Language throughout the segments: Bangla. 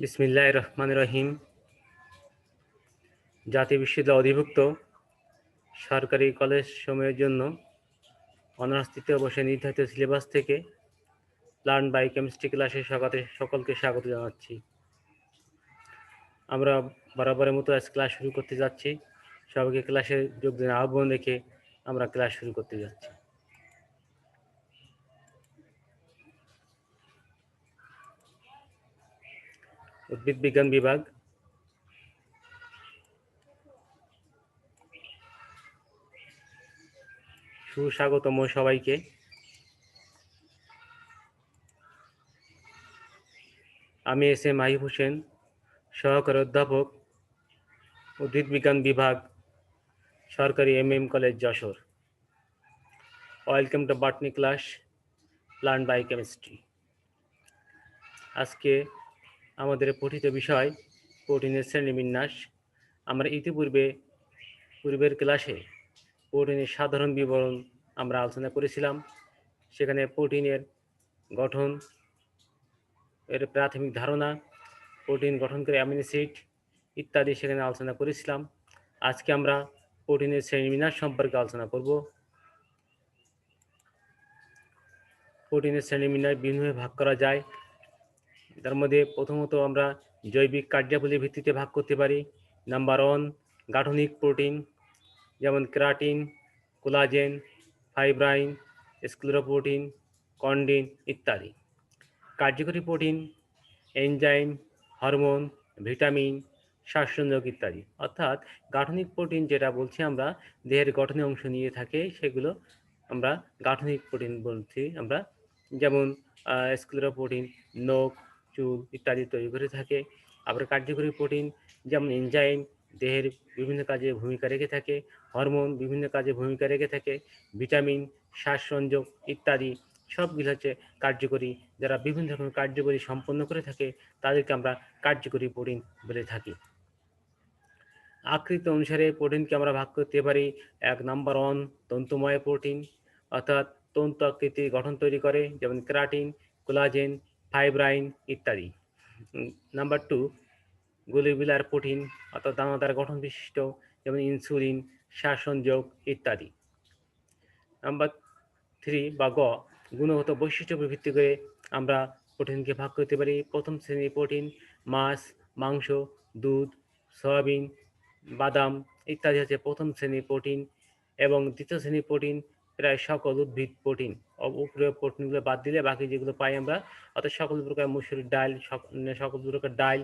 বিসমিল্লাহির রহমানির রহিম। জাতীয় বিশ্ববিদ্যালয় অধিভুক্ত সরকারি কলেজ সমূহের জন্য অনার্স তৃতীয় বর্ষে নির্ধারিত সিলেবাস থেকে লার্ন বাই কেমিস্ট্রি ক্লাসে সকলকে স্বাগত জানাচ্ছি। আমরা বরাবরের মতো আজ ক্লাস শুরু করতে যাচ্ছি। সবাইকে ক্লাসে যোগদানের আহ্বান রেখে আমরা ক্লাস শুরু করতে যাচ্ছি। উদ্ভিদ বিজ্ঞান বিভাগ। সুস্বাগতম সবাইকে। আমি এস.এ. মাহিব হোসেন, সহকারী অধ্যাপক, উদ্ভিদ বিজ্ঞান বিভাগ, সরকারি MM college Jessore. Welcome to botany class learn by chemistry. আজকে আমাদের পঠিত বিষয় প্রোটিনের শ্রেণীবিন্যাস। আমরা পূর্বের ক্লাসে প্রোটিনের সাধারণ বিবরণ আমরা আলোচনা করেছিলাম। সেখানে প্রোটিনের গঠন, এর প্রাথমিক ধারণা, প্রোটিন গঠনকারী অ্যামিনো অ্যাসিড ইত্যাদি সেখানে আলোচনা করেছিলাম। আজকে আমরা প্রোটিনের শ্রেণীবিন্যাস সম্পর্কে আলোচনা করব। প্রোটিনের শ্রেণীবিন্যাস বিভিন্নভাবে ভাগ করা যায়। তার মধ্যে প্রথমত আমরা জৈবিক কার্যাবলীর ভিত্তিতে ভাগ করতে পারি। নাম্বার 1, গাঠনিক প্রোটিন, যেমন কেরাটিন, কোলাজেন, ফাইব্রাইন, স্ক্লেরোপ্রোটিন, কন্ডিন ইত্যাদি। কার্যকরী প্রোটিন, এনজাইম, হরমোন, ভিটামিন, শ্বাসসংযোগ ইত্যাদি। অর্থাৎ গাঠনিক প্রোটিন যেটা বলছি আমরা, দেহের গঠনের অংশ নিয়ে থাকে, সেগুলো আমরা গাঠনিক প্রোটিন বলছি আমরা। যেমন স্ক্লেরোপ্রোটিন নখ, চুল ইত্যাদি তৈরি করে থাকে। আবার কার্যকরী প্রোটিন যেমন এনজাইম দেহের বিভিন্ন কাজে ভূমিকা রেখে থাকে, হরমোন বিভিন্ন কাজে ভূমিকা রেখে থাকে, ভিটামিন, শ্বাসসংযোগ ইত্যাদি সবগুলো হচ্ছে কার্যকরী। যারা বিভিন্ন রকমের কার্যকরী সম্পন্ন করে থাকে তাদেরকে আমরা কার্যকরী প্রোটিন বলে থাকি। আকৃতি অনুসারে প্রোটিনকে আমরা ভাগ করতে পারি। 1 নাম্বার 1, তন্তুময় প্রোটিন, অর্থাৎ তন্তু আকৃতির গঠন তৈরি করে, যেমন কেরাটিন, কোলাজেন, ফাইব্রাইন ইত্যাদি। নাম্বার 2, গ্লোবিউলার প্রোটিন, অর্থাৎ দানাদার গঠন বিশিষ্ট, যেমন ইনসুলিন, শ্বাসসংযোগ ইত্যাদি। নাম্বার 3 বা গ, গুণগত বৈশিষ্ট্য উপর ভিত্তি করে আমরা প্রোটিনকে ভাগ করতে পারি। প্রথম শ্রেণীর প্রোটিন মাছ, মাংস, দুধ, সয়াবিন, বাদাম ইত্যাদি হচ্ছে প্রথম শ্রেণীর প্রোটিন। এবং দ্বিতীয় শ্রেণীর প্রোটিন প্রায় সকল উদ্ভিদ প্রোটিন। উপরের প্রোটিনগুলো বাদ দিলে বাকি যেগুলো পাই আমরা, অর্থাৎ সকল প্রকার মসুরির ডাল, সকল প্রকার ডাল,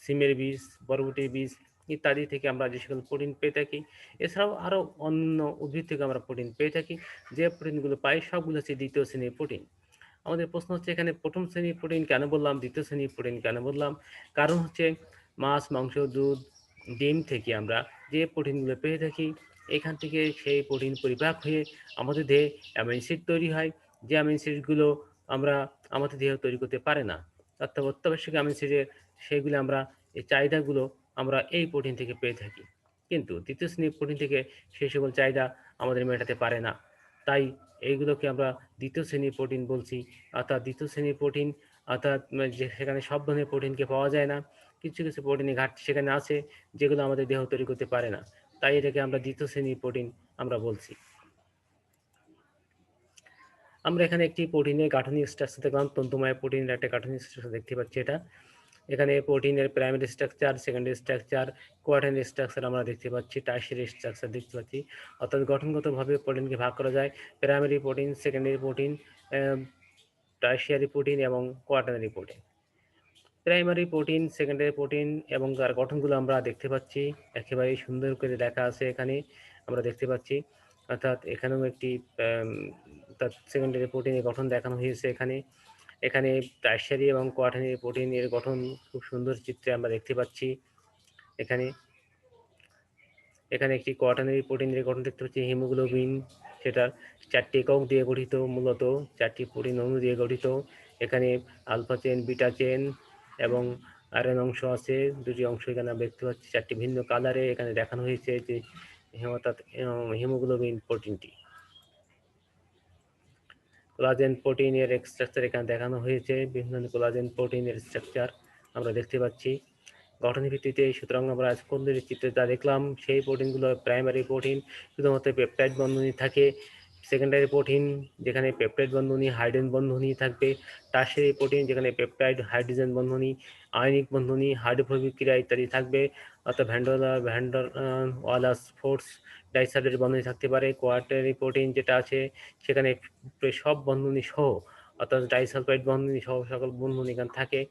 সিমের বীজ, বরবটির বীজ ইত্যাদি থেকে আমরা যে সকল প্রোটিন পেয়ে থাকি। এছাড়াও আরও অন্য উদ্ভিদ থেকে আমরা প্রোটিন পেয়ে থাকি। যে প্রোটিনগুলো পাই সবগুলো হচ্ছে দ্বিতীয় শ্রেণীর প্রোটিন। আমাদের প্রশ্ন হচ্ছে, এখানে প্রথম শ্রেণীর প্রোটিন কেন বললাম, দ্বিতীয় শ্রেণীর প্রোটিন কেন বললাম? কারণ হচ্ছে মাছ, মাংস, দুধ, ডিম থেকে আমরা যে প্রোটিনগুলো পেয়ে থাকি, এখান থেকে সেই প্রোটিন পরিপাক হয়ে আমাদের দেহে অ্যামিনো অ্যাসিড তৈরি হয়। যে অ্যামিনো অ্যাসিডগুলো আমরা আমাদের দেহ তৈরি করতে পারে না, অর্থাৎ অত্যাবশ্যক অ্যামিনো অ্যাসিডের সেগুলো আমরা এই চাহিদাগুলো আমরা এই প্রোটিন থেকে পেয়ে থাকি। কিন্তু দ্বিতীয় শ্রেণীর প্রোটিন থেকে সেই সকল চাহিদা আমাদের মেটাতে পারে না। তাই এইগুলোকে আমরা দ্বিতীয় শ্রেণীর প্রোটিন বলছি। অর্থাৎ দ্বিতীয় শ্রেণীর প্রোটিন, অর্থাৎ যে সেখানে সব ধরনের প্রোটিনকে পাওয়া যায় না, কিছু কিছু প্রোটিনের ঘাটতি সেখানে আছে যেগুলো আমাদের দেহ তৈরি করতে পারে না। তাই এটাকে আমরা দ্বিতীয় শ্রেণীর প্রোটিন আমরা বলছি। আমরা এখানে একটি প্রোটিনের গাঠনিক স্ট্রাকচার দেখলাম। তন্তুময় প্রোটিনের একটা গাঠনিক স্ট্রাকচার দেখতে পাচ্ছি। এটা এখানে প্রোটিনের primary structure, secondary structure, quaternary structure আমরা দেখতে পাচ্ছি, টারশিয়ারি স্ট্রাকচার দেখতে পাচ্ছি। অর্থাৎ গঠনগতভাবে প্রোটিনকে ভাগ করা যায় primary protein, secondary protein, tertiary protein এবং quaternary protein. Primary protein, secondary protein এবং তার গঠনগুলো আমরা দেখতে পাচ্ছি, একেবারে সুন্দর করে লেখা আছে এখানে আমরা দেখতে পাচ্ছি। অর্থাৎ এখানেও একটি তার সেকেন্ডারি প্রোটিনের গঠন দেখানো হয়েছে। এখানে টারশিয়ারি এবং কোয়াটার্নারি প্রোটিনের গঠন খুব সুন্দর চিত্রে আমরা দেখতে পাচ্ছি। এখানে একটি কোয়াটার্নারি প্রোটিনের গঠন দেখতে পাচ্ছি। হিমোগ্লোবিন, সেটা 4টি একক দিয়ে গঠিত, মূলত 4টি প্রোটিন অণু দিয়ে গঠিত। এখানে আলফা চেন, বিটা চেন এবং আরএন অংশ আছে, 2টি অংশ এখানে দেখতে পাচ্ছি, 4টি ভিন্ন কালারে এখানে দেখানো হয়েছে যে অর্থাৎ হিমোগ্লোবিন প্রোটিনটি। কোলাজেন প্রোটিনের স্ট্রাকচার এখানে দেখানো হয়েছে, বিভিন্ন কোলাজেন প্রোটিনের স্ট্রাকচার আমরা দেখতে পাচ্ছি গঠনের ভিত্তিতে। সুতরাং আমরা আজ কোষের চিত্রে যা দেখলাম সেই প্রোটিনগুলো প্রাইমারি প্রোটিন, শুধুমাত্র পেপটাইড বন্ধনী থাকে। সেকেন্ডারি প্রোটিন যেখানে পেপটাইড বন্ধনী হাইড্রোজেন বন্ধনী থাকবে। টারশিয়ারি প্রোটিন যেখানে পেপটাইড হাইড্রোজেন বন্ধনী আয়নিক বন্ধনী হাইড্রোফোবিক ক্রিয়া ইত্যাদি থাকবে। অর্থাৎ ভ্যান্ডার ওয়ালাস ফোর্স ডাইসাইডের বন্ধনী থাকতে পারে। কোয়াটারি প্রোটিন যেটা আছে সেখানে সব বন্ধনী সহ অর্থাৎ ডাইসালফাইড বন্ধনী সহ সকল বন্ধনী এখানে থাকে।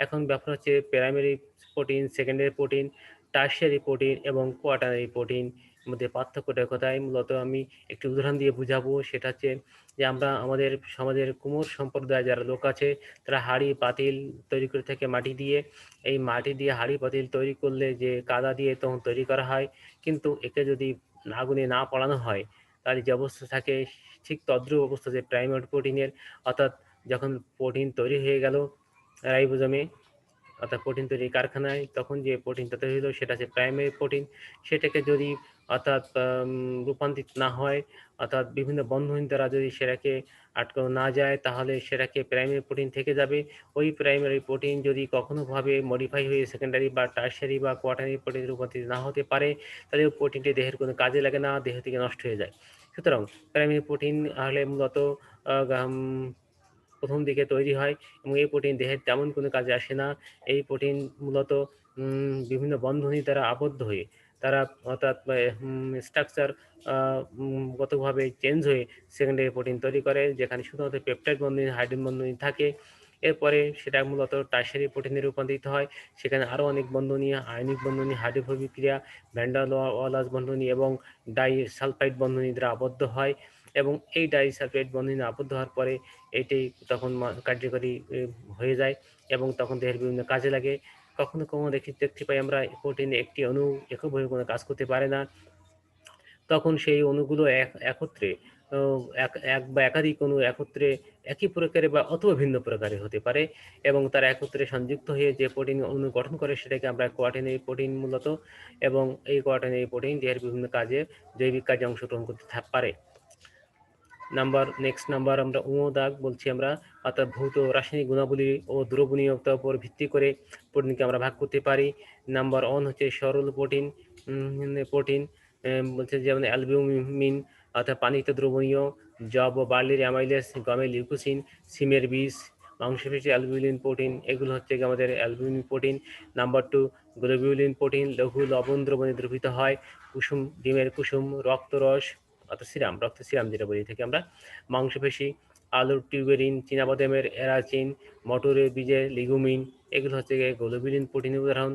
এখন ব্যাপার হচ্ছে primary protein, secondary protein, tertiary protein এবং কোয়াটারি প্রোটিন মধ্যে পার্থক্যটা কোথায় মূলত আমি একটি উদাহরণ দিয়ে বুঝাবো। সেটা হচ্ছে যে আমরা আমাদের সমাজের কুমোর সম্প্রদায় যারা লোক আছে তারা হাঁড়ি পাতিল তৈরি করে থাকে মাটি দিয়ে। এই মাটি দিয়ে হাঁড়ি পাতিল তৈরি করলে যে কাদা দিয়ে তখন তৈরি করা হয়, কিন্তু একে যদি আগুনে না পোড়ানো হয় তার যে অবস্থা থাকে ঠিক তদ্রূপ অবস্থা যে প্রাইমারি প্রোটিনের। অর্থাৎ যখন প্রোটিন তৈরি হয়ে গেল রাইবোজোমে অর্থাৎ প্রোটিন তৈরির কারখানায়, তখন যে প্রোটিনটা তৈরি হলো সেটা হচ্ছে প্রাইমারি প্রোটিন। সেটাকে যদি অর্থাৎ রূপান্তরিত না হয়, অর্থাৎ বিভিন্ন বন্ধন দ্বারা যদি সেটাকে আটকানো না যায়, তাহলে সেটাকে প্রাইমারি প্রোটিন থেকে যাবে। ওই প্রাইমারি প্রোটিন যদি কখনোভাবে মডিফাই হয়ে সেকেন্ডারি বা টারশিয়ারি বা কোয়াটারি প্রোটিনে রূপান্তরিত না হতে পারে, তাহলে ওই প্রোটিনটি দেহের কোনো কাজে লাগে না, দেহ থেকে নষ্ট হয়ে যায়। সুতরাং প্রাইমারি প্রোটিন হলে মূলত প্রথম দিকে তৈরি হয় এবং এই প্রোটিন দেহের তেমন কোনো কাজে আসে না। এই প্রোটিন মূলত বিভিন্ন বন্ধনী দ্বারা আবদ্ধ হয়ে তারা অর্থাৎ স্ট্রাকচার গতভাবে চেঞ্জ হয়ে সেকেন্ডারি প্রোটিন তৈরি করে, যেখানে শুধুমাত্র পেপটাইড বন্ধনী হাইড্রোজেন বন্ধনী থাকে। এরপরে সেটা মূলত টারশিয়ারি প্রোটিনে রূপান্তরিত হয়। সেখানে আরও অনেক বন্ধনী, আয়নিক বন্ধনী, হাইড্রোফোবিক ক্রিয়া, ভ্যান ডার ওয়ালাস বন্ধনী এবং ডাইসালফাইড বন্ধনী দ্বারা আবদ্ধ হয়। এবং এই ডাইসালফাইড বন্ধনী আবদ্ধ হওয়ার পরে এটি তখন কার্যকরী হয়ে যায় এবং তখন দেহের বিভিন্ন কাজে লাগে। কখনো কখনো দেখতে পাই আমরা প্রোটিনে একটি অণু এককভাবে কোনো কাজ করতে পারে না, তখন সেই অণুগুলো একত্রে এক বা একাধিক অণু একত্রে একই প্রকারে বা অথবা ভিন্ন প্রকারে হতে পারে এবং তারা একত্রে সংযুক্ত হয়ে যে প্রোটিন অণু গঠন করে সেটাকে আমরা কোয়াটারনারি প্রোটিন মূলত। এবং এই কোয়াটারনারি প্রোটিন দেহের বিভিন্ন কাজে জৈবিক কাজে অংশগ্রহণ করতে পারে। নেক্সট নাম্বার আমরা দাগ বলছি আমরা, অর্থাৎ ভৌত রাসায়নিক গুণাবলী ও দ্রবণীয়তার উপর ভিত্তি করে প্রোটিনকে আমরা ভাগ করতে পারি। নাম্বার 1 হচ্ছে সরল প্রোটিন। প্রোটিন বলছে যেমন অ্যালবুমিন অর্থাৎ পানিতে দ্রবণীয়, যব ও বার্লির অ্যামাইলেস, গমের লিউকোসিন, সিমের বীজ, মাংসপেশি অ্যালবুমিন প্রোটিন, এগুলো হচ্ছে আমাদের albumin protein. Number 2 globulin protein, লঘু লবণ দ্রবণে দ্রবীভূত হয়। কুসুম, ডিমের কুসুম, রক্তরস অর্থাৎ সিরাম, রক্ত সিরাম যেটা বলি থেকে আমরা। মাংসপেশি, আলুর টিউবেরিন, চীনাবাদামের এরাচিন, মটরের বীজের লিগুমিন, এগুলো হচ্ছে গ্লোবিউলিন প্রোটিনের উদাহরণ।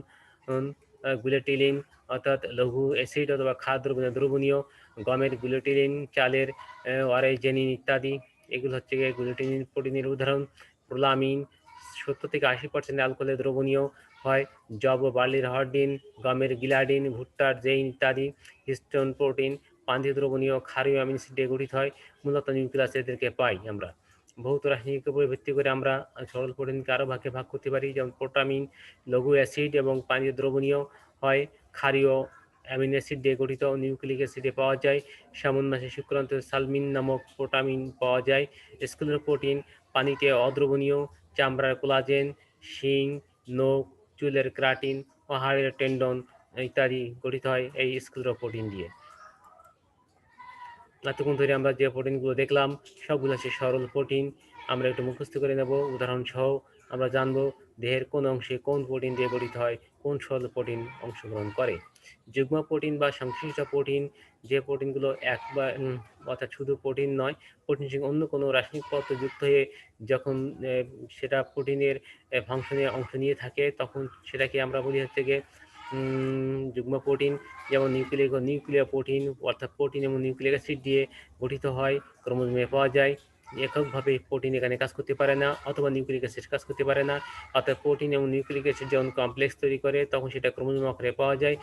গ্লুটেলিন অর্থাৎ লঘু অ্যাসিড অথবা খাদ্য দ্রবণীয়, গমের গ্লুটেলিন, চালের অরাইজেনিন ইত্যাদি, এগুলো হচ্ছে গ্লুটেলিন প্রোটিনের উদাহরণ। প্রোলামিন 70-80% অ্যালকোহলে দ্রবণীয় হয়। যব ও বার্লির হরডিন, গমের গিলাডিন, ভুট্টার জেইন ইত্যাদি। হিস্টোন প্রোটিন পানিতে দ্রবণীয় ক্ষারীয় অ্যামিনো অ্যাসিড দিয়ে গঠিত হয়, মূলত নিউক্লিয়াস এদেরকে পাই আমরা। ভৌত রাসায়নিকের উপর ভিত্তি করে আমরা সরল প্রোটিনকে আরও ভাগে ভাগ করতে পারি, যেমন প্রোটামিন লঘু অ্যাসিড এবং পানিতে দ্রবণীয় হয়, ক্ষারীয় অ্যামিনো অ্যাসিড দিয়ে গঠিত, নিউক্লিক অ্যাসিডে পাওয়া যায়। সামুন্নাসে শুক্রান্ত সালমিন নামক প্রোটামিন পাওয়া যায়। স্কুলের প্রোটিন পানিতে অদ্রবণীয়, চামড়ার কোলাজেন, শিং, নখ, চুলের ক্রাটিন ও হাড়ের টেন্ডন ইত্যাদি গঠিত হয় এই স্কুলের প্রোটিন দিয়ে। এতক্ষণ ধরে আমরা যে প্রোটিনগুলো দেখলাম সবগুলো হচ্ছে সরল প্রোটিন। আমরা একটু মুখস্থ করে নেব উদাহরণ সহ। আমরা জানবো দেহের কোন অংশে কোন প্রোটিন দিয়ে গঠিত হয়, কোন সরল প্রোটিন অংশগ্রহণ করে। যুগ্ম প্রোটিন বা সংশ্লিষ্ট প্রোটিন, যে প্রোটিনগুলো এক বা অর্থাৎ শুধু প্রোটিন নয়, প্রোটিনের সঙ্গে অন্য কোনো রাসায়নিক পদার্থ যুক্ত হয়ে যখন সেটা প্রোটিনের ফাংশনে অংশ নিয়ে থাকে, তখন সেটাকে আমরা বলি হচ্ছে গিয়ে যুগ্ম প্রোটিন। যেমন নিউক্লিয়ার প্রোটিন অর্থাৎ প্রোটিন এবং নিউক্লিক অ্যাসিড দিয়ে গঠিত হয়, ক্রোমোজোমে পাওয়া যায়। এককভাবে প্রোটিন এখানে কাজ করতে পারে না, অথবা নিউক্লিক অ্যাসিড কাজ করতে পারে না। অর্থাৎ প্রোটিন এবং নিউক্লিক অ্যাসিড যখন কমপ্লেক্স তৈরি করে তখন সেটা ক্রোমোজোম আকারে পাওয়া যায়।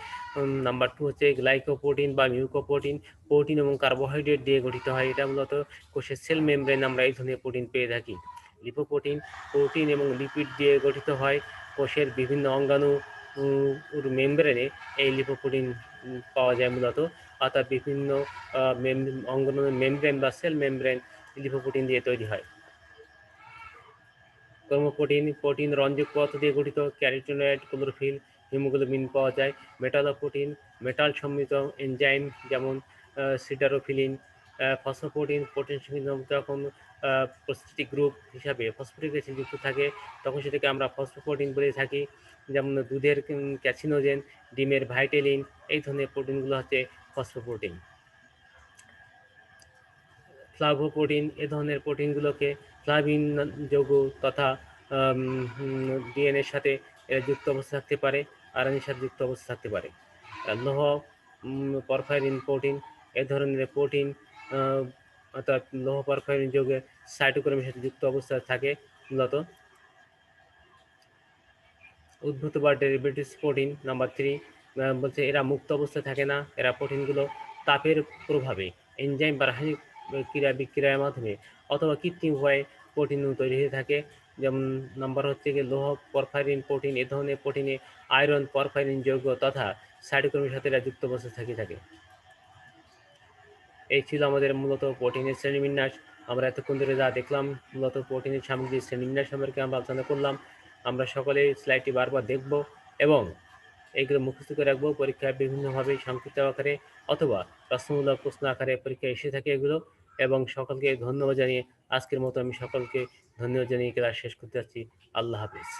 নাম্বার 2 হচ্ছে গ্লাইকোপ্রোটিন বা মিউকোপ্রোটিন, প্রোটিন এবং কার্বোহাইড্রেট দিয়ে গঠিত হয়। এটা মূলত কোষের সেল মেমব্রেন আমরা এই ধরনের প্রোটিন পেয়ে থাকি। লিপোপ্রোটিন প্রোটিন এবং লিপিড দিয়ে গঠিত হয়। কোষের বিভিন্ন অঙ্গাণু মেমব্রেনে এই লিপোপ্রোটিন পাওয়া যায় মূলত। অর্থাৎ বিভিন্ন অঙ্গাণু মেমব্রেন বা সেল মেমব্রেন লিপোপ্রোটিন দিয়ে তৈরি হয়। ক্রোমোপ্রোটিন প্রোটিন রঞ্জক পদার্থ দিয়ে গঠিত। ক্যারোটিনয়েড, ক্লোরোফিল, হিমোগ্লোবিন পাওয়া যায়। মেটালোপ্রোটিন মেটাল সমৃদ্ধ এনজাইম যেমন সিডারোফিলিন। ফসফোপ্রোটিন প্রোটিন যখন প্রোস্টিক গ্রুপ হিসাবে ফসফরিক অ্যাসিড যুক্ত থাকে তখন সেটাকে আমরা ফসফোপ্রোটিন বলে থাকি। যেমন দুধের ক্যাসিনোজেন, ডিমের ভাইটেলিন, এই ধরনের প্রোটিনগুলো হচ্ছে ফসফোপ্রোটিন। ফ্লাভোপ্রোটিন এ ধরনের প্রোটিনগুলোকে ফ্লাভিন যৌগ তথা ডিএনএর সাথে এরা যুক্ত অবস্থা থাকতে পারে, আরএনএর সাথে যুক্ত অবস্থা থাকতে পারে। লৌহ পরফাইরিন প্রোটিন এ ধরনের প্রোটিন অর্থাৎ লৌহ পরফাইরিন যৌগে সাইটোক্রোমের সাথে যুক্ত অবস্থায় থাকে মূলত। উদ্ভূত বা ডেরিভেটিভস প্রোটিন নাম্বার 3 বলছে এরা মুক্ত অবস্থায় থাকে না। এরা প্রোটিনগুলো তাপের প্রভাবে এনজাইম বা রাসায়নিক ক্রিয়া বিক্রিয়ার মাধ্যমে অথবা কৃত্রিম উপায়ে প্রোটিন তৈরি হয়ে থাকে। যেমন নাম্বার হচ্ছে গিয়ে লৌহ পরফাইরিন প্রোটিন। এ ধরনের প্রোটিনে আয়রন পরফাইরিন যৌগ তথা সাইটোক্রোমের সাথে এরা যুক্ত অবস্থায় থাকে। এই ছিল আমাদের মূলত প্রোটিনের শ্রেণীবিন্যাস। আমরা এতক্ষণ ধরে যা দেখলাম মূলত প্রোটিনের সামগ্রিক শ্রেণীবিন্যাস সম্পর্কে আমরা আলোচনা করলাম। আমরা সকলে স্লাইডটি বারবার দেখব এবং এইগুলো মুখস্থ করে রাখবো। পরীক্ষায় বিভিন্নভাবে সংক্ষিপ্ত আকারে অথবা প্রশ্নমূলক প্রশ্ন আকারে পরীক্ষায় এসে থাকে এগুলো। এবং সকলকে ধন্যবাদ জানিয়ে আজকের মতো আমি সকলকে ধন্যবাদ জানিয়ে ক্লাস শেষ করতে যাচ্ছি। আল্লাহ হাফিজ।